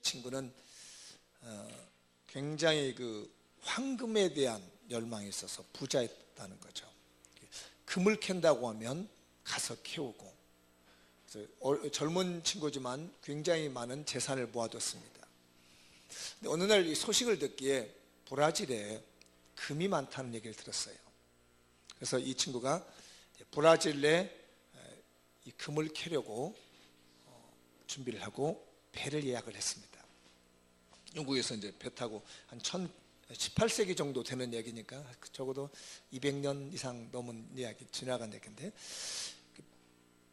친구는 굉장히 그 황금에 대한 열망이 있어서 부자였다는 거죠. 금을 캔다고 하면 가서 캐오고, 그래서 젊은 친구지만 굉장히 많은 재산을 모아뒀습니다. 근데 어느 날 이 소식을 듣기에 브라질에 금이 많다는 얘기를 들었어요. 그래서 이 친구가 브라질에 이 금을 캐려고 준비를 하고 배를 예약을 했습니다. 영국에서 이제 배 타고 한 18세기 정도 되는 얘기니까 적어도 200년 이상 넘은 이야기, 지나간 얘기인데,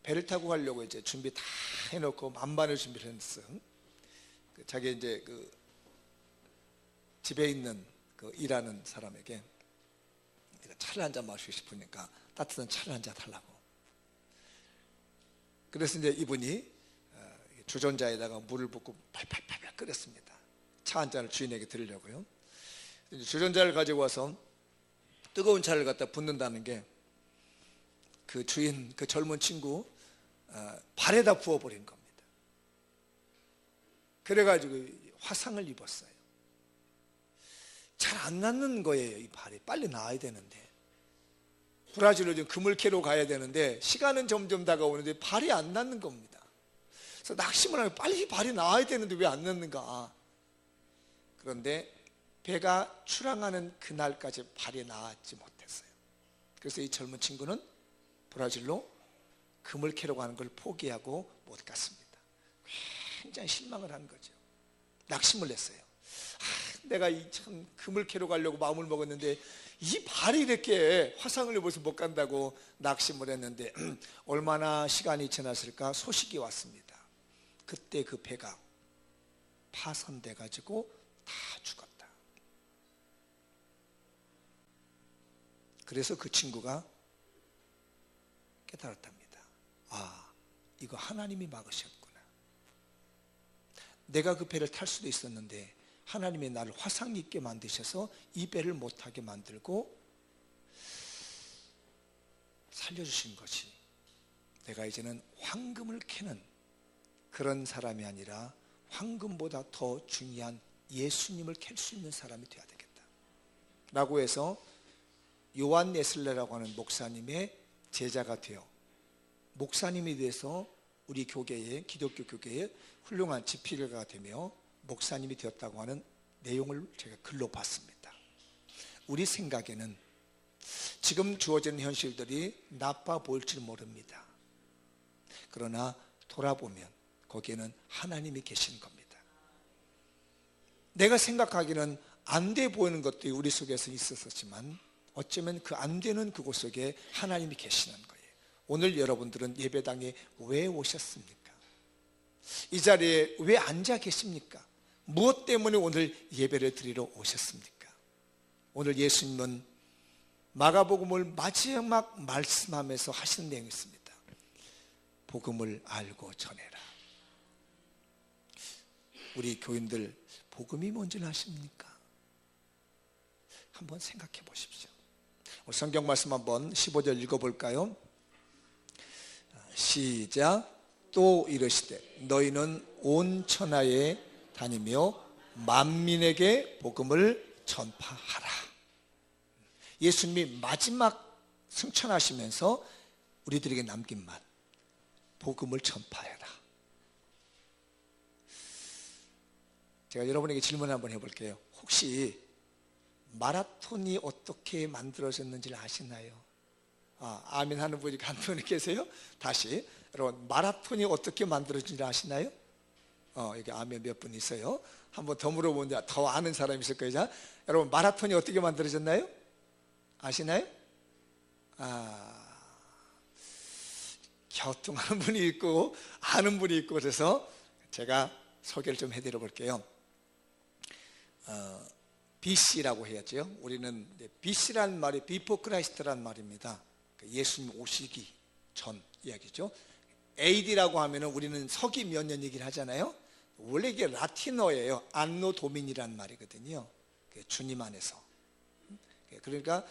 배를 타고 가려고 이제 준비 다 해놓고 만반을 준비를 했어. 자기 이제 그 집에 있는 그 일하는 사람에게 차를 한 잔 마시고 싶으니까 따뜻한 차를 한 잔 달라고. 그래서 이제 이분이 주전자에다가 물을 붓고 팔팔팔 끓였습니다. 차 한 잔을 주인에게 드리려고요. 주전자를 가지고 와서 뜨거운 차를 갖다 붓는다는 게 그 주인, 그 젊은 친구 발에다 부어버린 겁니다. 그래가지고 화상을 입었어요. 잘 안 낫는 거예요. 이 발이 빨리 나아야 되는데, 브라질로 지금 금을 캐러 가야 되는데 시간은 점점 다가오는데 발이 안 낫는 겁니다. 그래서 낙심을 하면 빨리 발이 나아야 되는데 왜 안 낫는가. 그런데 배가 출항하는 그날까지 발이 나았지 못했어요. 그래서 이 젊은 친구는 브라질로 금을 캐러 가는 걸 포기하고 못 갔습니다. 굉장히 실망을 한 거죠. 낙심을 냈어요. 내가 이 참 금을 캐러 가려고 마음을 먹었는데 이 발이 이렇게 화상을 입어서 못 간다고 낙심을 했는데 얼마나 시간이 지났을까 소식이 왔습니다. 그때 그 배가 파손돼 가지고 다 죽었다. 그래서 그 친구가 깨달았답니다. 아, 이거 하나님이 막으셨구나. 내가 그 배를 탈 수도 있었는데 하나님이 나를 화상 입게 만드셔서 이 배를 못 타게 만들고 살려주신 것이, 내가 이제는 황금을 캐는 그런 사람이 아니라 황금보다 더 중요한 예수님을 캘 수 있는 사람이 되어야 되겠다 라고 해서 요한 네슬레라고 하는 목사님의 제자가 되어 목사님이 돼서 우리 교계에, 기독교 교계에 훌륭한 지필가가 되며 목사님이 되었다고 하는 내용을 제가 글로 봤습니다. 우리 생각에는 지금 주어지는 현실들이 나빠 보일지 모릅니다. 그러나 돌아보면 거기에는 하나님이 계신 겁니다. 내가 생각하기는 안 돼 보이는 것들이 우리 속에서 있었지만 어쩌면 그 안 되는 그곳 속에 하나님이 계시는 거예요. 오늘 여러분들은 예배당에 왜 오셨습니까? 이 자리에 왜 앉아 계십니까? 무엇 때문에 오늘 예배를 드리러 오셨습니까? 오늘 예수님은 마가복음을 마지막 말씀하면서 하시는 내용이 있습니다. 복음을 알고 전해라. 우리 교인들 복음이 뭔지는 아십니까? 한번 생각해 보십시오. 성경 말씀 한번 15절 읽어볼까요? 시작. 또 이르시되 너희는 온 천하에 다니며 만민에게 복음을 전파하라. 예수님이 마지막 승천하시면서 우리들에게 남긴 말, 복음을 전파해라. 제가 여러분에게 질문 한번 해볼게요. 혹시 마라톤이 어떻게 만들어졌는지를 아시나요? 아멘 하는 분이 한 분이 계세요? 다시, 여러분, 마라톤이 어떻게 만들어진지 아시나요? 여기 아멘 몇 분 있어요. 한번 더 물어보는데 더 아는 사람이 있을 거예요. 자, 여러분, 마라톤이 어떻게 만들어졌나요? 아시나요? 갸우뚱하는 분이 있고 아는 분이 있고, 그래서 제가 소개를 좀 해드려 볼게요. BC라고 해야죠. 우리는 BC라는 말이 비포 크라이스트라는 말입니다. 예수님 오시기 전 이야기죠. AD라고 하면은 우리는 서기 몇 년 얘기를 하잖아요. 원래 이게 라틴어예요. 안노 도민이라는 말이거든요. 주님 안에서. 그러니까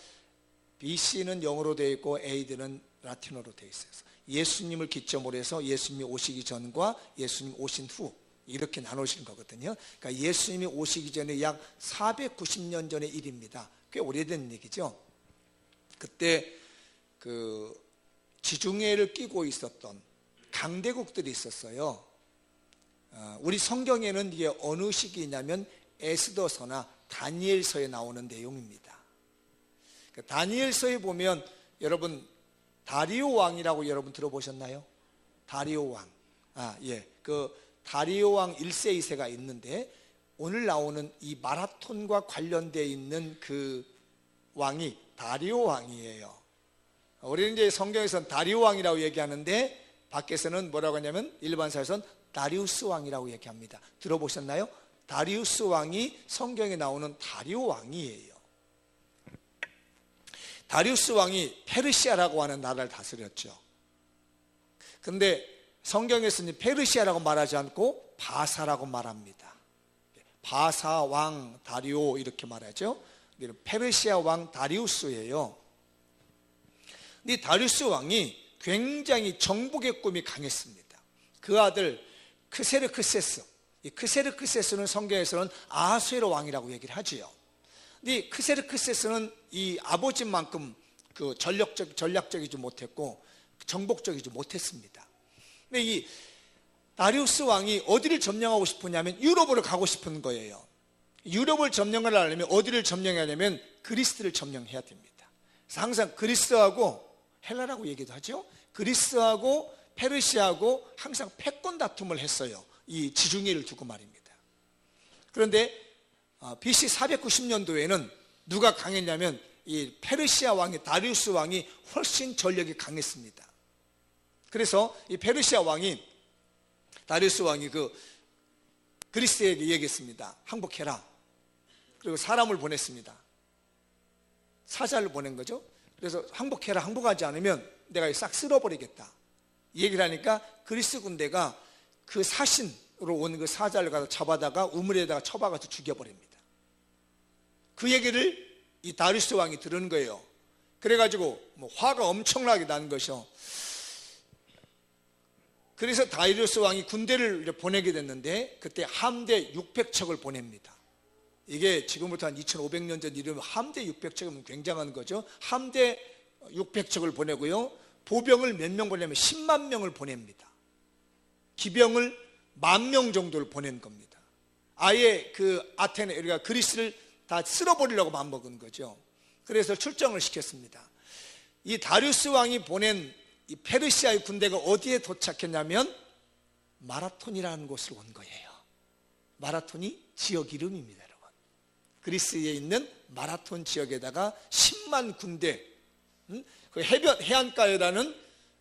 BC는 영어로 되어 있고 AD는 라틴어로 되어 있어요. 예수님을 기점으로 해서 예수님이 오시기 전과 예수님 오신 후 이렇게 나누시는 거거든요. 그러니까 예수님이 오시기 전에 약 490년 전의 일입니다. 꽤 오래된 얘기죠. 그때 그 지중해를 끼고 있었던 강대국들이 있었어요. 우리 성경에는 이게 어느 시기냐면 에스더서나 다니엘서에 나오는 내용입니다. 다니엘서에 보면 여러분 다리오 왕이라고 여러분 들어보셨나요? 다리오 왕. 그 다리오 왕 1세 2세가 있는데 오늘 나오는 이 마라톤과 관련되어 있는 그 왕이 다리오 왕이에요. 우리는 이제 성경에서는 다리오 왕이라고 얘기하는데 밖에서는 뭐라고 하냐면 일반사에서는 다리우스 왕이라고 얘기합니다. 들어보셨나요? 다리우스 왕이 성경에 나오는 다리오 왕이에요. 다리우스 왕이 페르시아라고 하는 나라를 다스렸죠. 그런데 성경에서는 페르시아라고 말하지 않고 바사라고 말합니다. 바사 왕 다리오 이렇게 말하죠. 페르시아 왕 다리우스예요. 근데 다리우스 왕이 굉장히 정복의 꿈이 강했습니다. 그 아들 크세르크세스, 이 크세르크세스는 성경에서는 아수에로 왕이라고 얘기를 하지요. 근데 크세르크세스는 이 아버지만큼 그 전략적이지 못했고 정복적이지 못했습니다. 근데 이 다리우스 왕이 어디를 점령하고 싶으냐면 유럽으로 가고 싶은 거예요. 유럽을 점령을 하려면 어디를 점령해야 하냐면 그리스를 점령해야 됩니다. 그래서 항상 그리스하고 헬라라고 얘기도 하죠. 그리스하고 페르시아하고 항상 패권 다툼을 했어요. 이 지중해를 두고 말입니다. 그런데 BC 490년도에는 누가 강했냐면 이 페르시아 왕이 다리우스 왕이 훨씬 전력이 강했습니다. 그래서 이 페르시아 왕이 다리우스 왕이 그 그리스에게 얘기했습니다. 항복해라. 그리고 사람을 보냈습니다. 사자를 보낸 거죠. 그래서 항복해라. 항복하지 않으면 내가 싹 쓸어버리겠다. 얘기를 하니까 그리스 군대가 그 사신으로 온 그 사자를 가서 잡아다가 우물에다가 쳐박아서 죽여버립니다. 그 얘기를 이 다리우스 왕이 들은 거예요. 그래가지고 화가 엄청나게 난 것이요. 그래서 다리우스 왕이 군대를 보내게 됐는데 그때 함대 600척을 보냅니다. 이게 지금부터 한 2500년 전 이르면 함대 600척이면 굉장한 거죠. 함대 600척을 보내고요. 보병을 몇 명 보내면 10만 명을 보냅니다. 기병을 10,000명 정도를 보낸 겁니다. 아예 그 아테네, 우리가 그리스를 다 쓸어버리려고 마음먹은 거죠. 그래서 출정을 시켰습니다. 이 다리우스 왕이 보낸 이 페르시아의 군대가 어디에 도착했냐면 마라톤이라는 곳으로 온 거예요. 마라톤이 지역 이름입니다, 여러분. 그리스에 있는 마라톤 지역에다가 10만 군대, 그 해안가에다는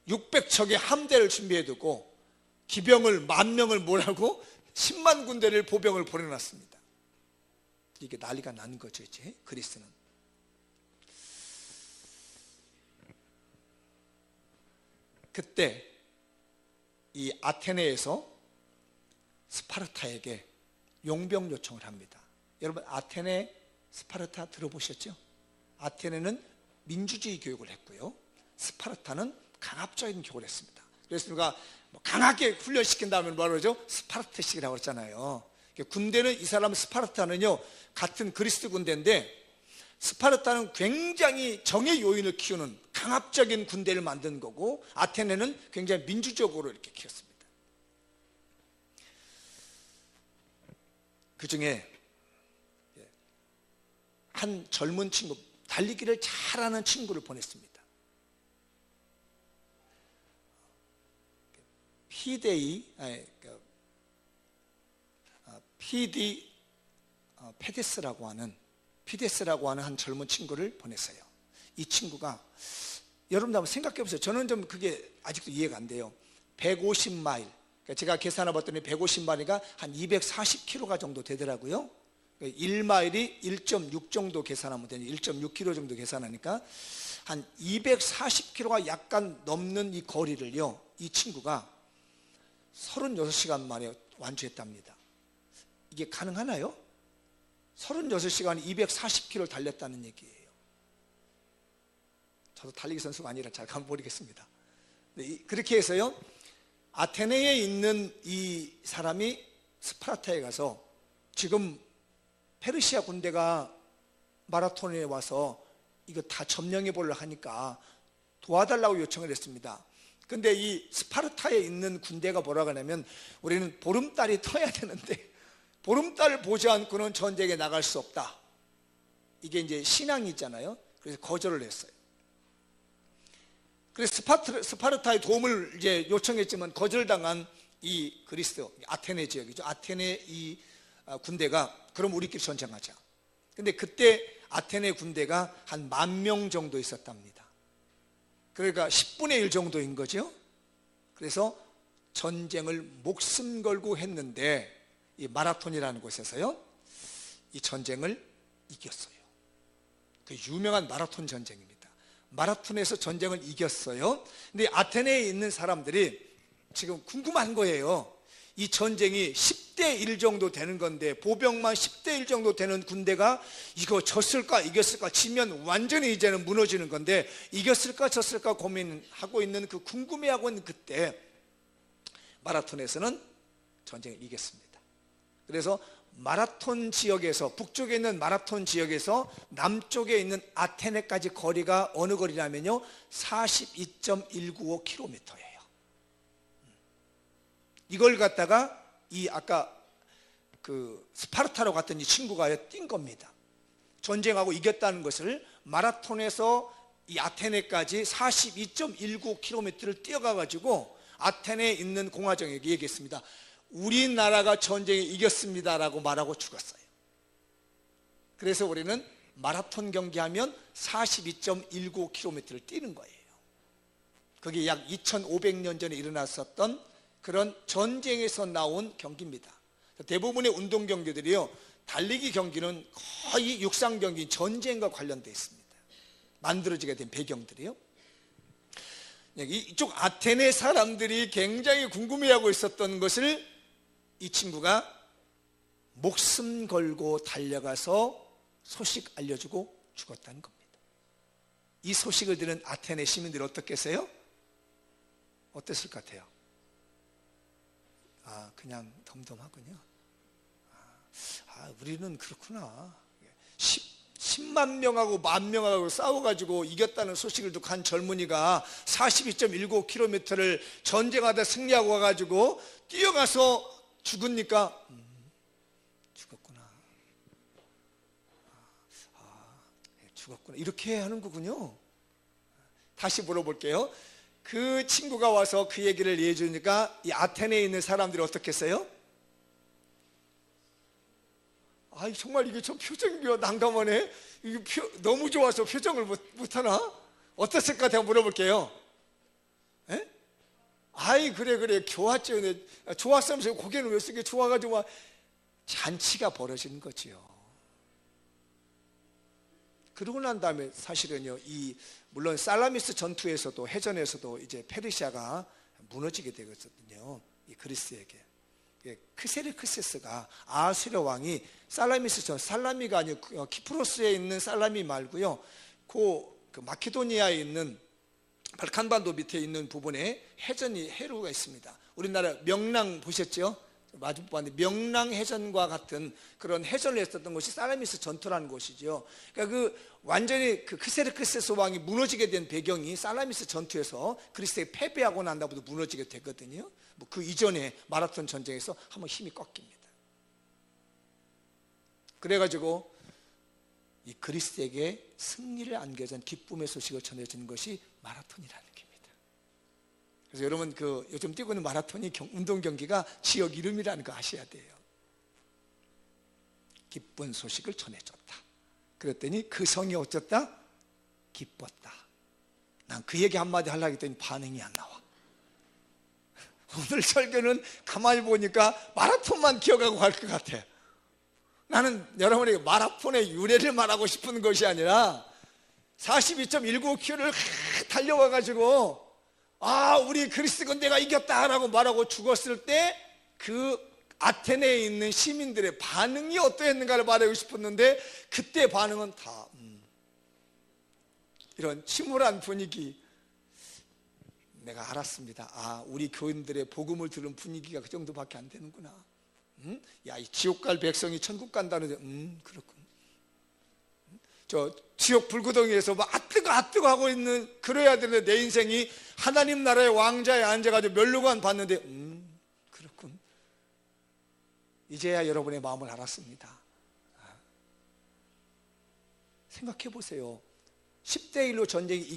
600척의 함대를 준비해두고 기병을 10,000명을 몰아고 10만 군대를 보병을 보내놨습니다. 이게 난리가 난 거죠, 이제 그리스는. 그때 이 아테네에서 스파르타에게 용병 요청을 합니다. 여러분 아테네 스파르타 들어보셨죠? 아테네는 민주주의 교육을 했고요. 스파르타는 강압적인 교육을 했습니다. 그래서 우리가 강하게 훈련시킨다면 뭐라고 그러죠? 스파르타식이라고 그랬잖아요. 군대는 이 사람 스파르타는요 같은 그리스 군대인데 스파르타는 굉장히 정의 요인을 키우는 강압적인 군대를 만든 거고 아테네는 굉장히 민주적으로 이렇게 키웠습니다. 그 중에 한 젊은 친구, 달리기를 잘하는 친구를 보냈습니다. 피데스라고 하는 한 젊은 친구를 보냈어요. 이 친구가 여러분도 한번 생각해 보세요. 저는 좀 그게 아직도 이해가 안 돼요. 150마일, 제가 계산해 봤더니 150마일이가 한 240km 정도 되더라고요. 1마일이 1.6 정도 계산하면 되니 1.6km 정도 계산하니까 한 240km가 약간 넘는 이 거리를요, 이 친구가 36시간 만에 완주했답니다. 이게 가능하나요? 36시간 240km 달렸다는 얘기예요. 저도 달리기 선수가 아니라 잘 모르겠습니다. 그렇게 해서요, 아테네에 있는 이 사람이 스파르타에 가서 지금 페르시아 군대가 마라톤에 와서 이거 다 점령해 보려고 하니까 도와달라고 요청을 했습니다. 근데 이 스파르타에 있는 군대가 뭐라고 하냐면 우리는 보름달이 터야 되는데 보름달을 보지 않고는 전쟁에 나갈 수 없다. 이게 이제 신앙이 있잖아요. 그래서 거절을 했어요. 그래서 스파르타의 도움을 이제 요청했지만 거절당한 이 그리스 아테네 지역이죠. 아테네 이 군대가 그럼 우리끼리 전쟁하자. 근데 그때 아테네 군대가 한 10,000명 정도 있었답니다. 그러니까 10분의 1 정도인 거죠. 그래서 전쟁을 목숨 걸고 했는데 이 마라톤이라는 곳에서요, 이 전쟁을 이겼어요. 그 유명한 마라톤 전쟁입니다. 마라톤에서 전쟁을 이겼어요. 근데 아테네에 있는 사람들이 지금 궁금한 거예요. 이 전쟁이 10대 1 정도 되는 건데 보병만 10대 1 정도 되는 군대가 이거 졌을까 이겼을까, 지면 완전히 이제는 무너지는 건데 이겼을까 졌을까 고민하고 있는 그 궁금해하고 있는 그때 마라톤에서는 전쟁을 이겼습니다. 그래서 마라톤 지역에서 북쪽에 있는 마라톤 지역에서 남쪽에 있는 아테네까지 거리가 어느 거리냐면요 42.195km예요. 이걸 갖다가 이 아까 그 스파르타로 갔던 이 친구가 뛴 겁니다. 전쟁하고 이겼다는 것을 마라톤에서 이 아테네까지 42.195km를 뛰어가 가지고 아테네에 있는 공화정에게 얘기했습니다. 우리나라가 전쟁에 이겼습니다라고 말하고 죽었어요. 그래서 우리는 마라톤 경기하면 42.195km를 뛰는 거예요. 그게 약 2500년 전에 일어났었던 그런 전쟁에서 나온 경기입니다. 대부분의 운동 경기들이요, 달리기 경기는 거의 육상 경기, 전쟁과 관련되어 있습니다. 만들어지게 된 배경들이요. 이쪽 아테네 사람들이 굉장히 궁금해하고 있었던 것을 이 친구가 목숨 걸고 달려가서 소식 알려주고 죽었다는 겁니다. 이 소식을 들은 아테네 시민들이 어떻겠어요? 어땠을 것 같아요? 그냥 덤덤하군요. 우리는 그렇구나. 10만 명하고 10,000명하고 싸워가지고 이겼다는 소식을 듣고 한 젊은이가 42.195km를 전쟁하다 승리하고 와가지고 뛰어가서 죽으니까 죽었구나. 죽었구나. 이렇게 하는 거군요. 다시 물어볼게요. 그 친구가 와서 그 얘기를 이해해 주니까 이 아테네에 있는 사람들이 어떻게 했어요? 정말 이게 좀 표정이 난감하네. 이게 너무 좋아서 표정을 못하나? 어땠을 것 같아요? 물어볼게요. 에? 그래 좋았죠. 좋았으면서 고개는 왜 쓰게 좋아가지고 잔치가 벌어지는 거지요. 그러고 난 다음에 사실은요, 물론 살라미스 전투에서도 해전에서도 이제 페르시아가 무너지게 되거든요. 이 그리스에게. 크세르크세스가 아수르 왕이 살라미가 아니고 키프로스에 있는 살라미 말고요, 그 마케도니아에 있는 발칸반도 밑에 있는 부분에 해루가 있습니다. 우리나라 명랑 보셨죠? 마주 봤는데 명랑 해전과 같은 그런 해전을 했었던 곳이 살라미스 전투라는 곳이죠. 그러니까 완전히 크세르크세스 왕이 무너지게 된 배경이 살라미스 전투에서 그리스에 패배하고 난 다음부터 무너지게 됐거든요. 그 이전에 마라톤 전쟁에서 한번 힘이 꺾입니다. 그래가지고 이 그리스에게 승리를 안겨준 기쁨의 소식을 전해준 것이 마라톤이라는 겁니다. 그래서 여러분 요즘 뛰고 있는 마라톤이 운동 경기가 지역 이름이라는 거 아셔야 돼요. 기쁜 소식을 전해줬다. 그랬더니 그 성이 어쩌다? 기뻤다. 난 그 얘기 한마디 하려고 했더니 반응이 안 나와. 오늘 설교는 가만히 보니까 마라톤만 기억하고 갈 것 같아. 나는 여러분에게 마라톤의 유래를 말하고 싶은 것이 아니라 42.195km를 달려와가지고 우리 그리스 군대가 이겼다라고 말하고 죽었을 때 그 아테네에 있는 시민들의 반응이 어떠했는가를 말하고 싶었는데 그때 반응은 다 이런 침울한 분위기. 내가 알았습니다. 우리 교인들의 복음을 들은 분위기가 그 정도밖에 안 되는구나. 야, 이 지옥 갈 백성이 천국 간다는데 그렇군. 저 지옥 불구덩이에서 막 아뜨거 하고 있는 그래야 되는데 내 인생이 하나님 나라의 왕자에 앉아가지고 멸류관 봤는데 그렇군. 이제야 여러분의 마음을 알았습니다. 생각해 보세요. 10대 1로 전쟁이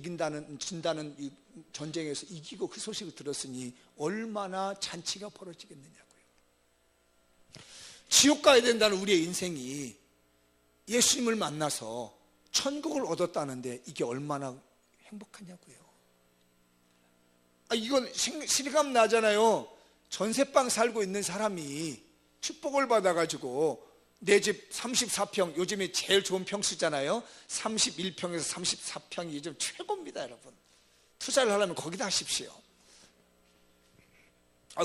진다는 이 전쟁에서 이기고 그 소식을 들었으니 얼마나 잔치가 벌어지겠느냐고요. 지옥 가야 된다는 우리의 인생이 예수님을 만나서 천국을 얻었다는데 이게 얼마나 행복하냐고요. 이건 실감 나잖아요. 전세방 살고 있는 사람이 축복을 받아가지고 내 집 34평, 요즘에 제일 좋은 평수잖아요. 31평에서 34평이 요즘 최고입니다, 여러분. 투자를 하려면 거기다 하십시오.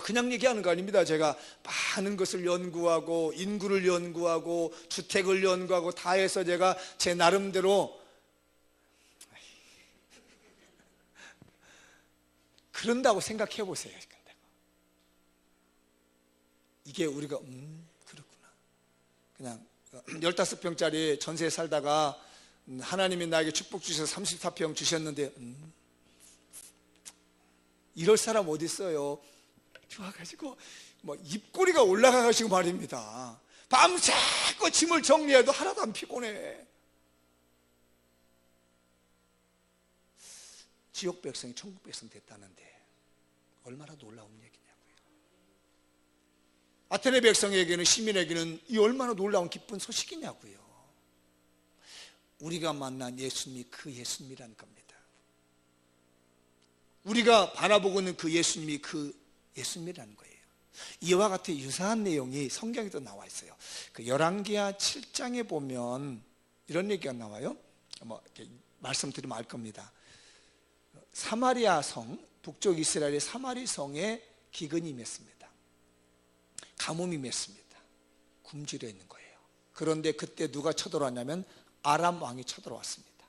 그냥 얘기하는 거 아닙니다. 제가 많은 것을 연구하고 인구를 연구하고 주택을 연구하고 다 해서 제가 제 나름대로 그런다고 생각해 보세요. 이게 우리가 그렇구나. 그냥 15평짜리 전세에 살다가 하나님이 나에게 축복 주셔서 34평 주셨는데 이럴 사람 어디 있어요? 좋아가지고 뭐 입꼬리가 올라가가지고 말입니다. 밤새고 짐을 정리해도 하나도 안 피곤해. 지옥 백성이 천국 백성 됐다는데 얼마나 놀라운 얘기냐고요. 아테네 백성에게는, 시민에게는 이 얼마나 놀라운 기쁜 소식이냐고요. 우리가 만난 예수님이 그 예수님이라는 겁니다. 우리가 바라보고 있는 그 예수님이 그 예수님이라는 거예요. 이와 같은 유사한 내용이 성경에도 나와 있어요. 그 열왕기하 7장에 보면 이런 얘기가 나와요. 이렇게 말씀드리면 알 겁니다. 사마리아 성, 북쪽 이스라엘의 사마리 성에 기근이 임했습니다. 가뭄이 임했습니다. 굶주려 있는 거예요. 그런데 그때 누가 쳐들어왔냐면 아람 왕이 쳐들어왔습니다.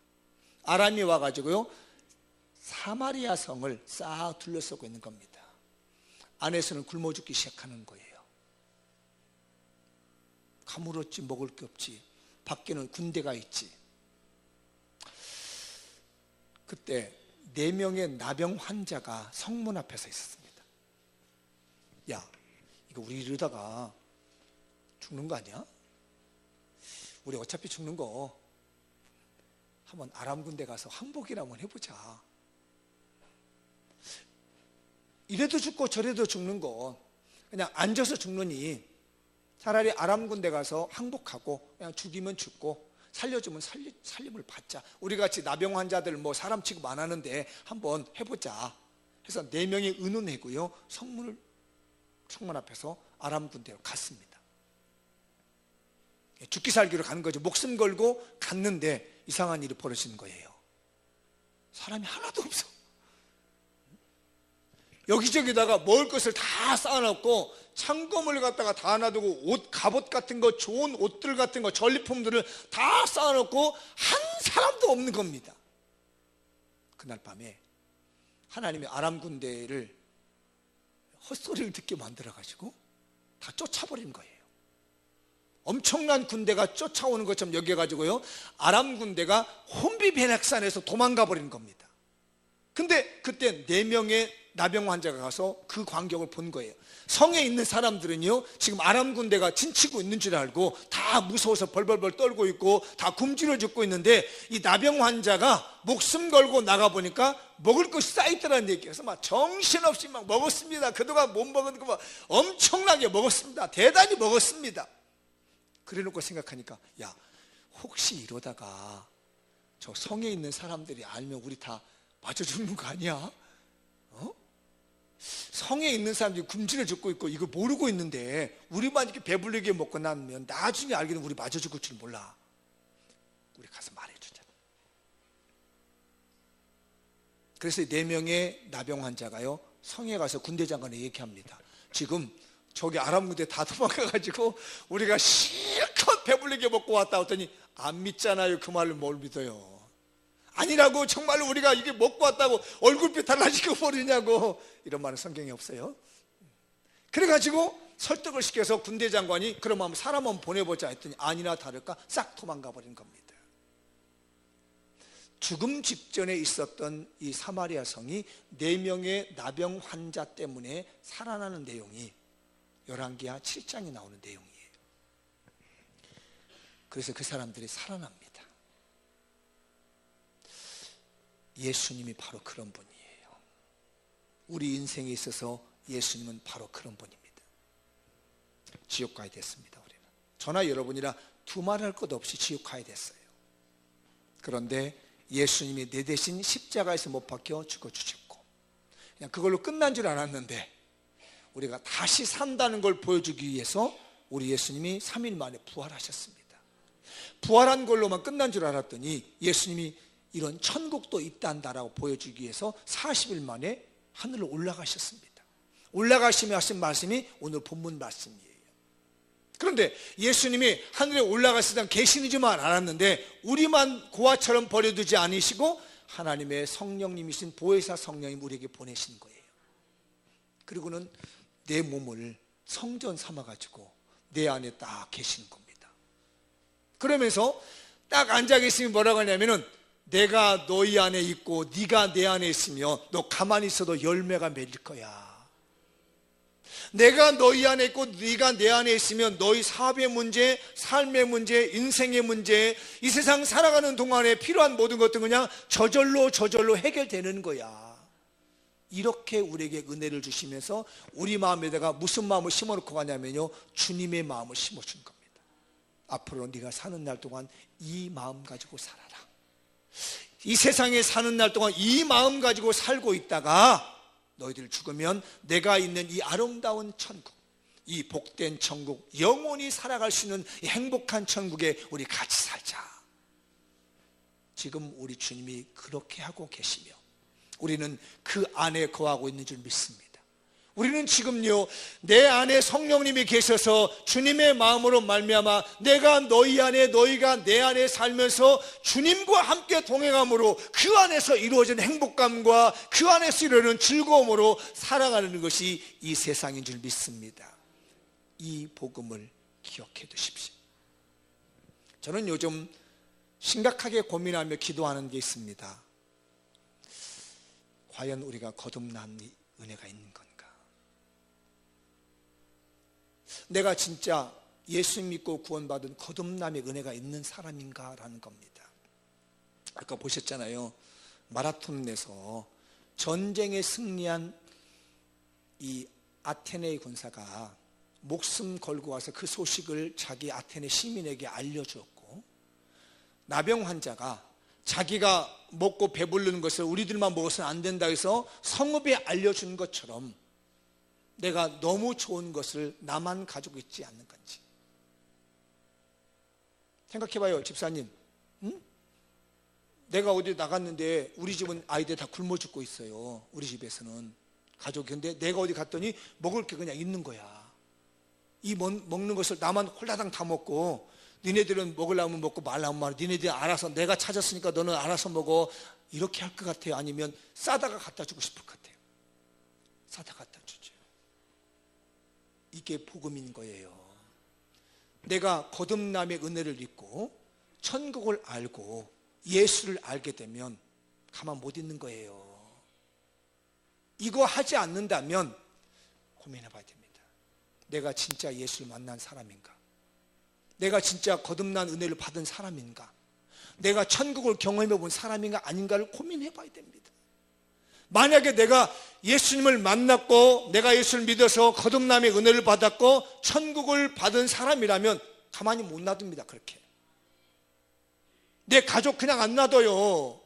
아람이 와가지고요, 사마리아 성을 싹 둘러싸고 있는 겁니다. 안에서는 굶어 죽기 시작하는 거예요. 가물었지, 먹을 게 없지, 밖에는 군대가 있지. 그때 4명의 나병 환자가 성문 앞에 서 있었습니다. 야, 이거 우리 이러다가 죽는 거 아니야? 우리 어차피 죽는 거 한번 아람 군대 가서 항복이나 한번 해보자. 이래도 죽고 저래도 죽는 거 그냥 앉아서 죽느니 차라리 아람 군대 가서 항복하고 그냥 죽이면 죽고 살려주면 살림을 받자. 우리같이 나병 환자들 뭐 사람 취급 안 하는데 한번 해보자 해서 4명이 의논하고요, 성문 앞에서 아람 군대로 갔습니다. 죽기 살기로 가는 거죠. 목숨 걸고 갔는데 이상한 일이 벌어지는 거예요. 사람이 하나도 없어. 여기저기다가 먹을 것을 다 쌓아놓고 창고물 갖다가 다 놔두고 옷, 갑옷 같은 거, 좋은 옷들 같은 거, 전리품들을 다 쌓아놓고 한 사람도 없는 겁니다. 그날 밤에 하나님이 아람 군대를 헛소리를 듣게 만들어가지고 다 쫓아버린 거예요. 엄청난 군대가 쫓아오는 것처럼 여겨가지고요, 아람 군대가 혼비베낙산에서 도망가 버리는 겁니다. 근데 그때 4명의 나병 환자가 가서 그 광경을 본 거예요. 성에 있는 사람들은요, 지금 아람 군대가 진치고 있는 줄 알고 다 무서워서 벌벌벌 떨고 있고 다 굶주려 죽고 있는데 이 나병 환자가 목숨 걸고 나가보니까 먹을 것이 쌓여있더라는 얘기예요. 그래서 막 정신없이 막 먹었습니다. 그동안 못 먹은 거 막 엄청나게 먹었습니다. 대단히 먹었습니다. 그래 놓고 생각하니까, 야, 혹시 이러다가 저 성에 있는 사람들이 알면 우리 다 맞아 죽는 거 아니야? 성에 있는 사람들이 굶주려 죽고 있고 이거 모르고 있는데 우리만 이렇게 배불리게 먹고 나면 나중에 알게 되면 우리 맞아 죽을 줄 몰라. 우리 가서 말해주자. 그래서 4명의 나병 환자가요, 성에 가서 군대 장관에 얘기합니다. 지금 저기 아람 군대 다 도망가가지고 우리가 실컷 배불리게 먹고 왔다 했더니 안 믿잖아요. 그 말을 뭘 믿어요? 아니라고, 정말로 우리가 이게 먹고 왔다고 얼굴빛 달라지고 버리냐고. 이런 말은 성경에 없어요. 그래가지고 설득을 시켜서 군대 장관이 그럼 사람 한번 보내보자 했더니 아니나 다를까 싹 도망가 버린 겁니다. 죽음 직전에 있었던 이 사마리아 성이 4명의 나병 환자 때문에 살아나는 내용이 열왕기하 7장에 나오는 내용이에요. 그래서 그 사람들이 살아납니다. 예수님이 바로 그런 분이에요. 우리 인생에 있어서 예수님은 바로 그런 분입니다. 지옥 가야 됐습니다. 우리는 저나 여러분이라 두말할 것 없이 지옥 가야 됐어요. 그런데 예수님이 내 대신 십자가에서 못 박혀 죽어주셨고 그냥 그걸로 끝난 줄 알았는데 우리가 다시 산다는 걸 보여주기 위해서 우리 예수님이 3일 만에 부활하셨습니다. 부활한 걸로만 끝난 줄 알았더니 예수님이 이런 천국도 있단다라고 보여주기 위해서 40일 만에 하늘로 올라가셨습니다. 올라가시며 하신 말씀이 오늘 본문 말씀이에요. 그런데 예수님이 하늘에 올라가실 때 계시는 줄만 알았는데 우리만 고아처럼 버려두지 않으시고 하나님의 성령님이신 보혜사 성령님 우리에게 보내신 거예요. 그리고는 내 몸을 성전 삼아가지고 내 안에 딱 계시는 겁니다. 그러면서 딱 앉아 계시면 뭐라고 하냐면은 내가 너희 안에 있고 네가 내 안에 있으며 너 가만히 있어도 열매가 맺을 거야. 내가 너희 안에 있고 네가 내 안에 있으면 너희 사업의 문제, 삶의 문제, 인생의 문제, 이 세상 살아가는 동안에 필요한 모든 것들 그냥 저절로 해결되는 거야. 이렇게 우리에게 은혜를 주시면서 우리 마음에다가 무슨 마음을 심어놓고 가냐면요, 주님의 마음을 심어준 겁니다. 앞으로 네가 사는 날 동안 이 마음 가지고 살아라. 이 세상에 사는 날 동안 이 마음 가지고 살고 있다가 너희들 죽으면 내가 있는 이 아름다운 천국, 이 복된 천국, 영원히 살아갈 수 있는 이 행복한 천국에 우리 같이 살자. 지금 우리 주님이 그렇게 하고 계시며 우리는 그 안에 거하고 있는 줄 믿습니다. 우리는 지금요 내 안에 성령님이 계셔서 주님의 마음으로 말미암아 내가 너희 안에 너희가 내 안에 살면서 주님과 함께 동행함으로 그 안에서 이루어진 행복감과 그 안에서 이루어지는 즐거움으로 살아가는 것이 이 세상인 줄 믿습니다. 이 복음을 기억해 두십시오. 저는 요즘 심각하게 고민하며 기도하는 게 있습니다. 과연 우리가 거듭난 은혜가 있는 건가? 내가 진짜 예수 믿고 구원받은 거듭남의 은혜가 있는 사람인가라는 겁니다. 아까 보셨잖아요. 마라톤에서 전쟁에 승리한 이 아테네 군사가 목숨 걸고 와서 그 소식을 자기 아테네 시민에게 알려주었고, 나병 환자가 자기가 먹고 배부르는 것을 우리들만 먹어서는 안 된다 해서 성읍에 알려준 것처럼 내가 너무 좋은 것을 나만 가지고 있지 않는 건지 생각해봐요. 집사님, 응? 내가 어디 나갔는데 우리 집은 아이들 다 굶어 죽고 있어요. 우리 집에서는 가족이. 근데 내가 어디 갔더니 먹을 게 그냥 있는 거야. 이 먹는 것을 나만 홀라당 다 먹고 니네들은 먹으려면 먹고 말라면 말고 니네들이 알아서, 내가 찾았으니까 너는 알아서 먹어, 이렇게 할 것 같아요? 아니면 싸다가 갖다 주고 싶을 것 같아요? 싸다 갖다 주죠. 이게 복음인 거예요. 내가 거듭남의 은혜를 믿고 천국을 알고 예수를 알게 되면 가만 못 있는 거예요. 이거 하지 않는다면 고민해 봐야 됩니다. 내가 진짜 예수를 만난 사람인가? 내가 진짜 거듭난 은혜를 받은 사람인가? 내가 천국을 경험해 본 사람인가 아닌가를 고민해 봐야 됩니다. 만약에 내가 예수님을 만났고 내가 예수를 믿어서 거듭남의 은혜를 받았고 천국을 받은 사람이라면 가만히 못 놔둡니다. 그렇게 내 가족 그냥 안 놔둬요.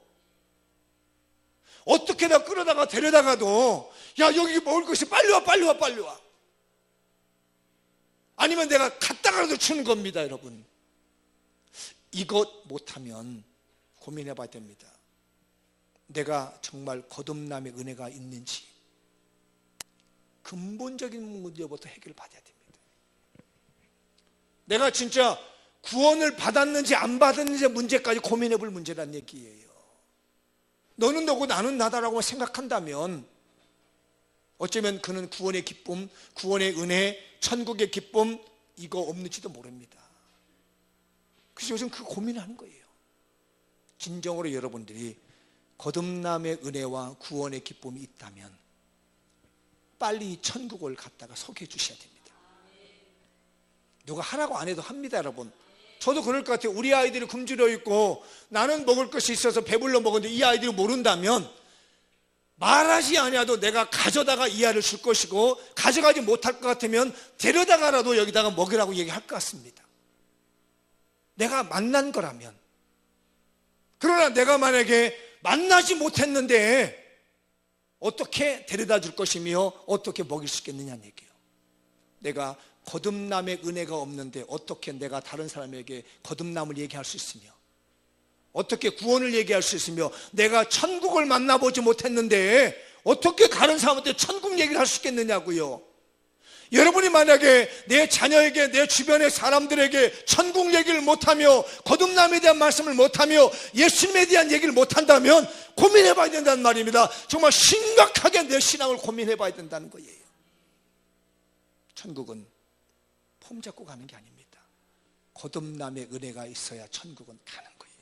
어떻게다 끌어다가 데려다가도 야, 여기 먹을 것이 빨리 와, 빨리 와, 빨리 와. 아니면 내가 갔다가라도 주는 겁니다. 여러분, 이것 못하면 고민해 봐야 됩니다. 내가 정말 거듭남의 은혜가 있는지 근본적인 문제부터 해결받아야 됩니다. 내가 진짜 구원을 받았는지 안 받았는지 문제까지 고민해 볼 문제란 얘기예요. 너는 너고 나는 나다라고 생각한다면 어쩌면 그는 구원의 기쁨, 구원의 은혜, 천국의 기쁨 이거 없는지도 모릅니다. 그래서 요즘 그 고민하는 거예요. 진정으로 여러분들이 거듭남의 은혜와 구원의 기쁨이 있다면 빨리 천국을 갖다가 소개해 주셔야 됩니다. 누가 하라고 안 해도 합니다, 여러분. 저도 그럴 것 같아요. 우리 아이들이 굶주려 있고 나는 먹을 것이 있어서 배불러 먹었는데 이 아이들이 모른다면 말하지 아니하도 내가 가져다가 이 아이를 줄 것이고, 가져가지 못할 것 같으면 데려다가라도 여기다가 먹으라고 얘기할 것 같습니다. 내가 만난 거라면. 그러나 내가 만약에 만나지 못했는데 어떻게 데려다 줄 것이며 어떻게 먹일 수 있겠느냐는 얘기예요. 내가 거듭남의 은혜가 없는데 어떻게 내가 다른 사람에게 거듭남을 얘기할 수 있으며, 어떻게 구원을 얘기할 수 있으며, 내가 천국을 만나보지 못했는데 어떻게 다른 사람한테 천국 얘기를 할 수 있겠느냐고요. 여러분이 만약에 내 자녀에게, 내 주변의 사람들에게 천국 얘기를 못하며 거듭남에 대한 말씀을 못하며 예수님에 대한 얘기를 못한다면 고민해 봐야 된다는 말입니다. 정말 심각하게 내 신앙을 고민해 봐야 된다는 거예요. 천국은 폼 잡고 가는 게 아닙니다. 거듭남의 은혜가 있어야 천국은 가는 거예요.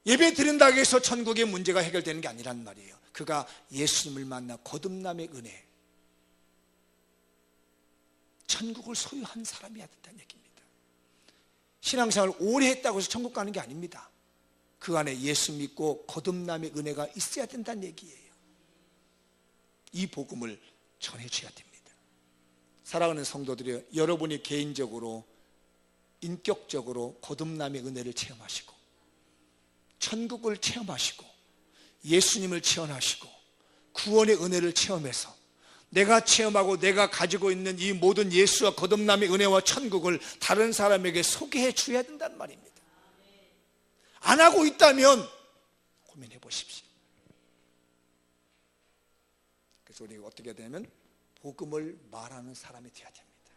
예배 드린다고 해서 천국의 문제가 해결되는 게 아니란 말이에요. 그가 예수님을 만나 거듭남의 은혜, 천국을 소유한 사람이어야 된다는 얘기입니다. 신앙생활을 오래 했다고 해서 천국 가는 게 아닙니다. 그 안에 예수 믿고 거듭남의 은혜가 있어야 된다는 얘기예요. 이 복음을 전해줘야 됩니다. 사랑하는 성도들이여, 여러분이 개인적으로 인격적으로 거듭남의 은혜를 체험하시고 천국을 체험하시고 예수님을 체험하시고 구원의 은혜를 체험해서 내가 체험하고 내가 가지고 있는 이 모든 예수와 거듭남의 은혜와 천국을 다른 사람에게 소개해 줘야 된단 말입니다. 안 하고 있다면 고민해 보십시오. 그래서 우리가 어떻게 되면 복음을 말하는 사람이 되어야 됩니다.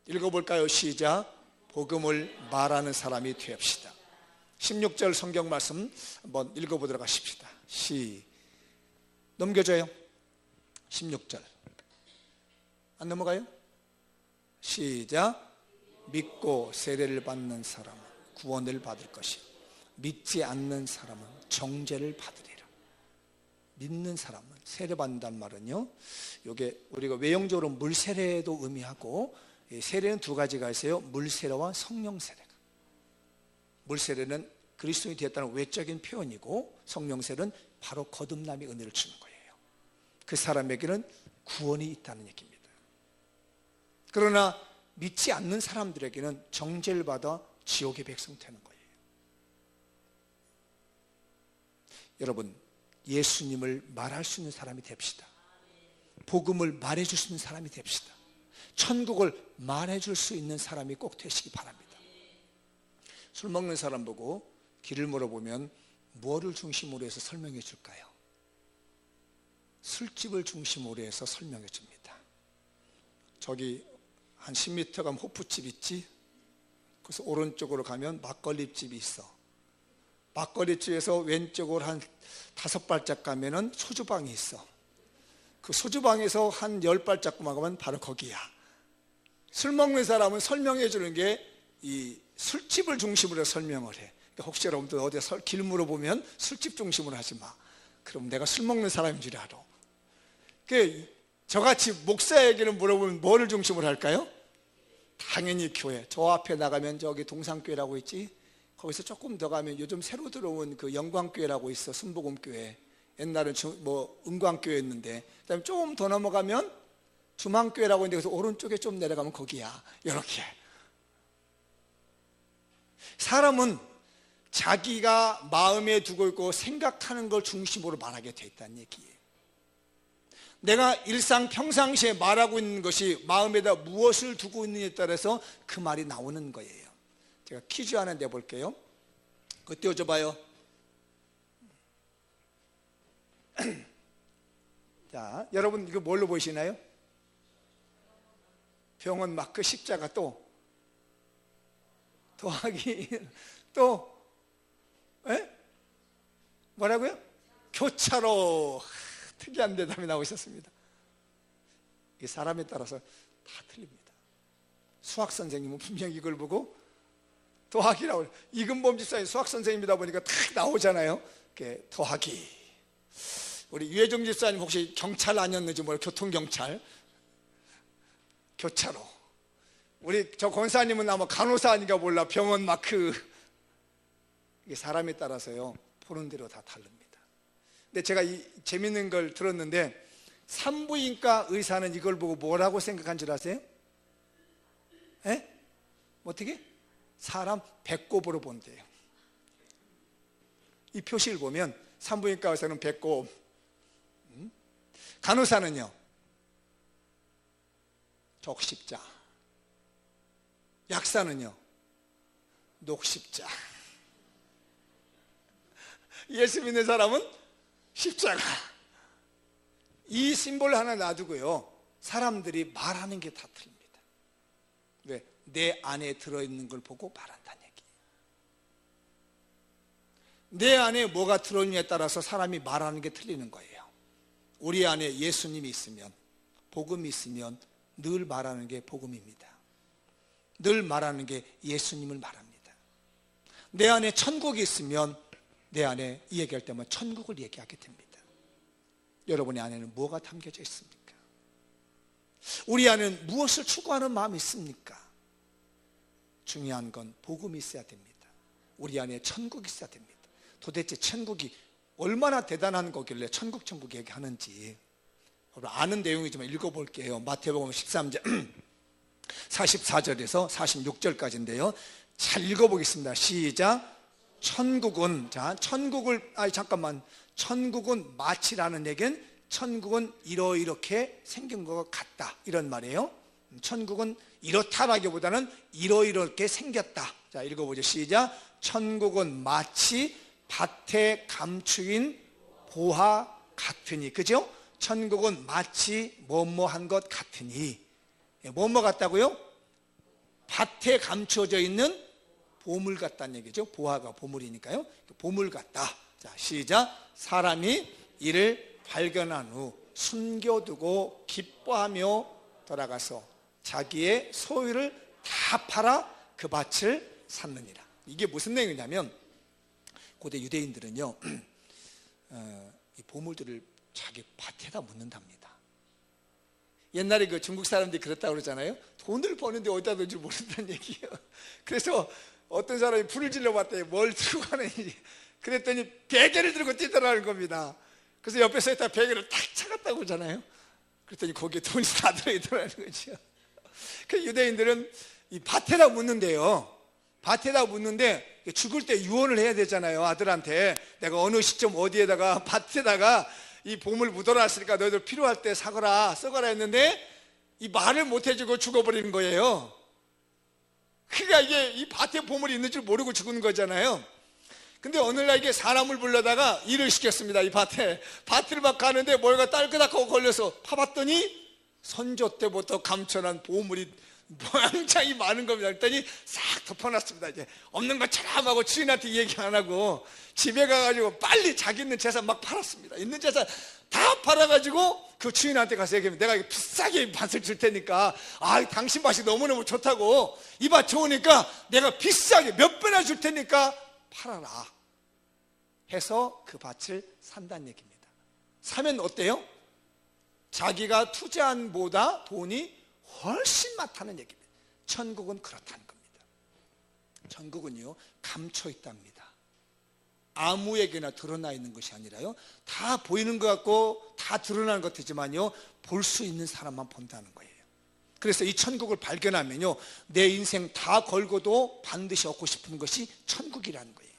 읽어볼까요? 시작. 복음을 말하는 사람이 되읍시다. 16절 성경 말씀 한번 읽어보도록 하십시다. 넘겨줘요. 16절 안 넘어가요? 시작. 믿고 세례를 받는 사람은 구원을 받을 것이요 믿지 않는 사람은 정죄를 받으리라. 믿는 사람은, 세례 받는다는 말은요, 이게 우리가 외형적으로 물세례도 의미하고, 세례는 두 가지가 있어요. 물세례와 성령세례가. 물세례는 그리스도인이 되었다는 외적인 표현이고, 성령세례는 바로 거듭남의 은혜를 주는 거예요. 그 사람에게는 구원이 있다는 얘기입니다. 그러나 믿지 않는 사람들에게는 정죄를 받아 지옥의 백성 되는 거예요. 여러분, 예수님을 말할 수 있는 사람이 됩시다. 복음을 말해줄 수 있는 사람이 됩시다. 천국을 말해줄 수 있는 사람이 꼭 되시기 바랍니다. 술 먹는 사람 보고 길을 물어보면 뭐를 중심으로 해서 설명해 줄까요? 술집을 중심으로 해서 설명해 줍니다. 저기 한 10m 가면 호프집 있지? 그래서 오른쪽으로 가면 막걸리집이 있어. 막걸리집에서 왼쪽으로 한 5발짝 가면은 소주방이 있어. 그 소주방에서 한 10발짝만 가면 바로 거기야. 술 먹는 사람은 설명해 주는 게 이 술집을 중심으로 설명을 해. 그러니까 혹시 여러분들 어디 길 물어보면 술집 중심으로 하지 마. 그럼 내가 술 먹는 사람인 줄 알아. 저같이 목사에게는 물어보면 뭐를 중심으로 할까요? 당연히 교회. 저 앞에 나가면 저기 동산교회라고 있지? 거기서 조금 더 가면 요즘 새로 들어온 그 영광교회라고 있어. 순복음교회. 옛날은 은광교회였는데, 그다음에 조금 더 넘어가면 주망교회라고 있는데, 그래서 오른쪽에 좀 내려가면 거기야. 이렇게. 사람은 자기가 마음에 두고 있고 생각하는 걸 중심으로 말하게 돼 있다는 얘기예요. 내가 평상시에 말하고 있는 것이 마음에다 무엇을 두고 있느냐에 따라서 그 말이 나오는 거예요. 제가 퀴즈 하나 내볼게요. 그거 띄워줘봐요. 자, 여러분 이거 뭘로 보이시나요? 병원 마크 십자가 또 더하기 또 뭐라고요? 교차로. 특이한 대답이 나오셨습니다. 이 사람에 따라서 다 틀립니다. 수학 선생님은 분명히 이걸 보고 더하기라고, 이근범 집사님 수학 선생님이다 보니까 딱 나오잖아요. 더하기. 우리 유혜정 집사님 혹시 경찰 아니었는지 몰라요. 교통경찰. 교차로. 우리 저 권사님은 아마 간호사 아닌가 몰라. 병원 마크. 이게 사람에 따라서요, 보는 대로 다 다릅니다. 근데 제가 이 재밌는 걸 들었는데, 산부인과 의사는 이걸 보고 뭐라고 생각한 줄 아세요? 어떻게? 사람 배꼽으로 본대요. 이 표시를 보면 산부인과 의사는 배꼽, 간호사는요 적십자, 약사는요 녹십자, 예수 믿는 사람은 십자가. 이 심볼 하나 놔두고요, 사람들이 말하는 게 다 틀립니다. 왜? 내 안에 들어있는 걸 보고 말한다는 얘기예요. 내 안에 뭐가 들어있느냐에 따라서 사람이 말하는 게 틀리는 거예요. 우리 안에 예수님이 있으면, 복음이 있으면 늘 말하는 게 복음입니다. 늘 말하는 게 예수님을 말합니다. 내 안에 천국이 있으면 내 안에 이 얘기할 때만 천국을 얘기하게 됩니다. 여러분의 안에는 뭐가 담겨져 있습니까? 우리 안에는 무엇을 추구하는 마음이 있습니까? 중요한 건 복음이 있어야 됩니다. 우리 안에 천국이 있어야 됩니다. 도대체 천국이 얼마나 대단한 거길래 천국 얘기하는지 아는 내용이지만 읽어볼게요. 마태복음 13장 44절에서 46절까지인데요. 잘 읽어보겠습니다. 시작. 천국은, 천국은 마치라는 얘기는 천국은 이렇게 생긴 것 같다, 이런 말이에요. 천국은 이렇다라기보다는 이렇게 생겼다. 자, 읽어보죠. 시작. 천국은 마치 밭에 감추인 보화 같으니. 그죠? 천국은 마치 뭐뭐한 것 같으니. 뭐뭐 같다고요? 밭에 감춰져 있는 보물 같다는 얘기죠. 보화가 보물이니까요. 보물 같다. 자, 시작. 사람이 이를 발견한 후 숨겨두고 기뻐하며 돌아가서 자기의 소유를 다 팔아 그 밭을 샀느니라. 이게 무슨 내용이냐면, 고대 유대인들은요, 이 보물들을 자기 밭에다 묻는답니다. 옛날에 그 중국 사람들이 그랬다고 그러잖아요. 돈을 버는데 어디다 놓을지 모른다는 얘기예요. 그래서 어떤 사람이 불을 질러봤더니 뭘 들고 가는지, 그랬더니 베개를 들고 뛰더라는 겁니다. 그래서 옆에 서 있다 베개를 탁 차갔다고 그러잖아요. 그랬더니 거기에 돈이 다 들어있더라는 거죠. 그 유대인들은 이 밭에다 묻는데요, 밭에다 묻는데 죽을 때 유언을 해야 되잖아요. 아들한테 내가 어느 시점 어디에다가 밭에다가 이 보물 묻어놨으니까 너희들 필요할 때 사거라 써거라 했는데 이 말을 못 해주고 죽어버리는 거예요. 그러니까 이게 이 밭에 보물이 있는 줄 모르고 죽는 거잖아요. 근데 어느 날 이게 사람을 불러다가 일을 시켰습니다. 이 밭을 막 가는데 뭘가 딸그닥하고 걸려서 파봤더니 선조 때부터 감춰난 보물이 모양장이 많은 겁니다. 그랬더니 싹 덮어놨습니다. 이제 없는 것처럼 하고 주인한테 얘기 안 하고 집에 가가지고 빨리 자기 있는 재산 막 팔았습니다. 있는 재산 다 팔아가지고 그 주인한테 가서 얘기하면 내가 비싸게 밭을 줄 테니까, 당신 밭이 너무너무 좋다고, 이 밭 좋으니까 내가 비싸게 몇 배나 줄 테니까 팔아라 해서 그 밭을 산다는 얘기입니다. 사면 어때요? 자기가 투자한 보다 돈이 훨씬 많다는 얘기입니다. 천국은 그렇다는 겁니다. 천국은요, 감춰 있답니다. 아무에게나 드러나 있는 것이 아니라요, 다 보이는 것 같고 다 드러나는 것 같지만요, 볼 수 있는 사람만 본다는 거예요. 그래서 이 천국을 발견하면요, 내 인생 다 걸고도 반드시 얻고 싶은 것이 천국이라는 거예요.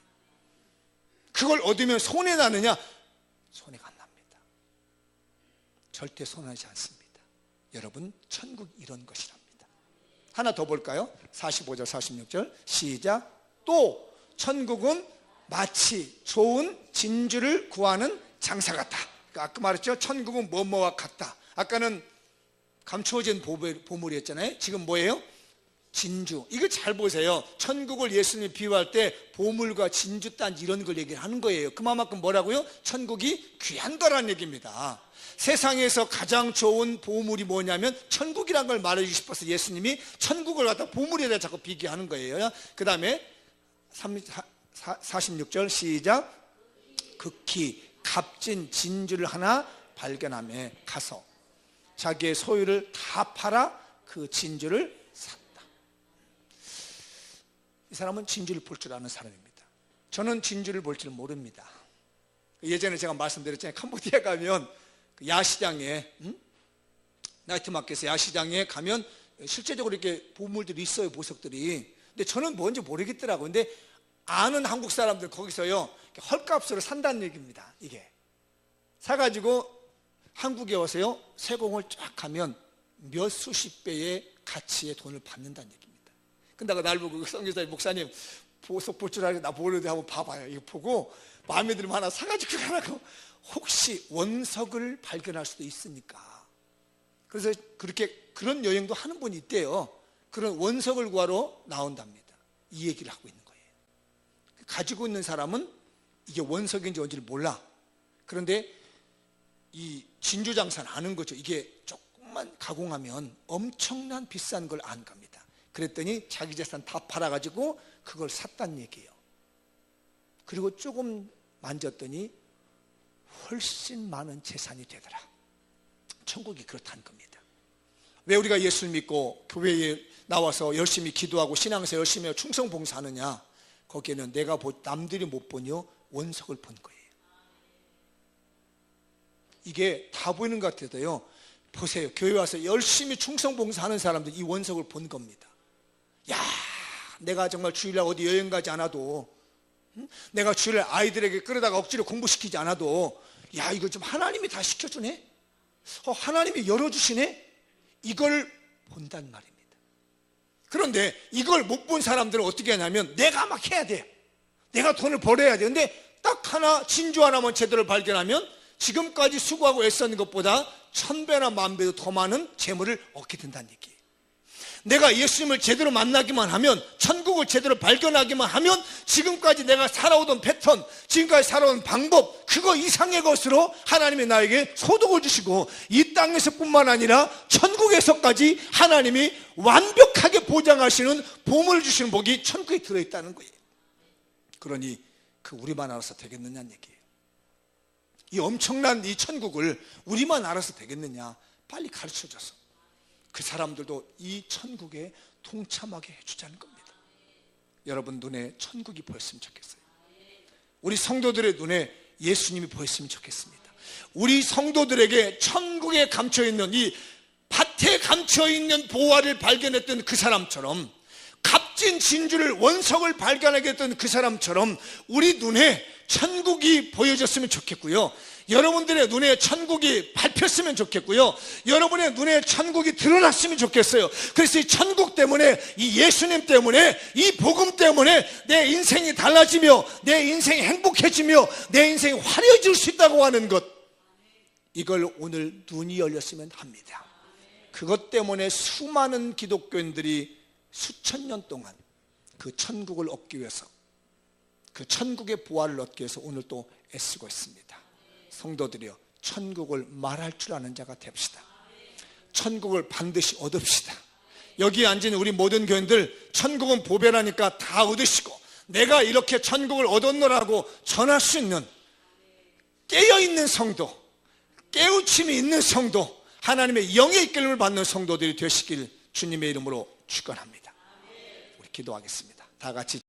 그걸 얻으면 손해나느냐? 손해가 안 납니다. 절대 손해나지 않습니다. 여러분, 천국 이런 것이랍니다. 하나 더 볼까요? 45절 46절 시작. 또 천국은 마치 좋은 진주를 구하는 장사 같다. 그러니까 아까 말했죠, 천국은 뭐뭐와 같다. 아까는 감추어진 보물이었잖아요. 지금 뭐예요? 진주. 이거 잘 보세요. 천국을 예수님이 비유할 때 보물과 진주, 딴지 이런 걸 얘기를 하는 거예요. 그만큼 뭐라고요? 천국이 귀한다라는 얘기입니다. 세상에서 가장 좋은 보물이 뭐냐면 천국이라는 걸 말해주고 싶어서 예수님이 천국을 갖다 보물에다 자꾸 비교하는 거예요. 그 다음에 46절 시작. 극히 값진 진주를 하나 발견하며 가서 자기의 소유를 다 팔아 그 진주를 샀다. 이 사람은 진주를 볼 줄 아는 사람입니다. 저는 진주를 볼 줄 모릅니다. 예전에 제가 말씀드렸잖아요. 캄보디아 가면 야시장에 나이트마켓에서 야시장에 가면 실제적으로 이렇게 보물들이 있어요. 보석들이. 근데 저는 뭔지 모르겠더라고요. 근데 아는 한국 사람들 거기서요 헐값으로 산다는 얘기입니다. 이게 사가지고 한국에 와서요 세공을 쫙 하면 몇 수십 배의 가치의 돈을 받는다는 얘기입니다. 근데 날 보고 선교사님 목사님 보석 볼 줄 알고 나 모르는데 한번 봐봐요. 이거 보고 마음에 들면 하나 사가지고 가라고. 혹시 원석을 발견할 수도 있으니까. 그래서 그런 여행도 하는 분이 있대요. 그런 원석을 구하러 나온답니다. 이 얘기를 하고 있는 거예요. 가지고 있는 사람은 이게 원석인지 뭔지를 몰라. 그런데 이 진주 장사는 아는 거죠. 이게 조금만 가공하면 엄청난 비싼 걸 아는 겁니다. 그랬더니 자기 재산 다 팔아가지고 그걸 샀다는 얘기예요. 그리고 조금 만졌더니 훨씬 많은 재산이 되더라. 천국이 그렇다는 겁니다. 왜 우리가 예수를 믿고 교회에 나와서 열심히 기도하고 신앙에서 열심히 하고 충성봉사하느냐? 거기에는 내가 남들이 못 보니요 원석을 본 거예요. 이게 다 보이는 것 같아도요 보세요. 교회 와서 열심히 충성봉사하는 사람들 이 원석을 본 겁니다. 야, 내가 정말 주일날 어디 여행 가지 않아도, 내가 주일날 아이들에게 끌어다가 억지로 공부시키지 않아도, 야, 이거 좀 하나님이 다 시켜주네, 하나님이 열어주시네, 이걸 본단 말입니다. 그런데 이걸 못 본 사람들은 어떻게 하냐면 내가 막 해야 돼요. 내가 돈을 벌어야 돼. 근데 딱 하나 진주 하나만 제대로 발견하면 지금까지 수고하고 애쓰는 것보다 1000배나 10,000배도 더 많은 재물을 얻게 된다는 얘기예요. 내가 예수님을 제대로 만나기만 하면, 천국을 제대로 발견하기만 하면 지금까지 내가 살아오던 패턴, 지금까지 살아온 방법, 그거 이상의 것으로 하나님이 나에게 소득을 주시고 이 땅에서 뿐만 아니라 천국에서까지 하나님이 완벽하게 보장하시는 보물을 주시는 복이 천국에 들어있다는 거예요. 그러니 그 우리만 알아서 되겠느냐는 얘기예요. 이 엄청난 이 천국을 우리만 알아서 되겠느냐? 빨리 가르쳐줘서 그 사람들도 이 천국에 동참하게 해주자는 겁니다. 여러분 눈에 천국이 보였으면 좋겠어요. 우리 성도들의 눈에 예수님이 보였으면 좋겠습니다. 우리 성도들에게 천국에 감춰있는 이 밭에 감춰있는 보화를 발견했던 그 사람처럼, 값진 진주를 원석을 발견하게 했던 그 사람처럼 우리 눈에 천국이 보여졌으면 좋겠고요, 여러분들의 눈에 천국이 밟혔으면 좋겠고요, 여러분의 눈에 천국이 드러났으면 좋겠어요. 그래서 이 천국 때문에, 이 예수님 때문에, 이 복음 때문에 내 인생이 달라지며 내 인생이 행복해지며 내 인생이 화려해질 수 있다고 하는 것, 이걸 오늘 눈이 열렸으면 합니다. 그것 때문에 수많은 기독교인들이 수천 년 동안 그 천국을 얻기 위해서, 그 천국의 보화를 얻기 위해서 오늘 또 애쓰고 있습니다. 성도들이여, 천국을 말할 줄 아는 자가 됩시다. 천국을 반드시 얻읍시다. 여기 앉은 우리 모든 교인들, 천국은 보배라니까 다 얻으시고 내가 이렇게 천국을 얻었노라고 전할 수 있는 깨어있는 성도, 깨우침이 있는 성도, 하나님의 영의 이끌림을 받는 성도들이 되시길 주님의 이름으로 축원합니다. 우리 기도하겠습니다. 다 같이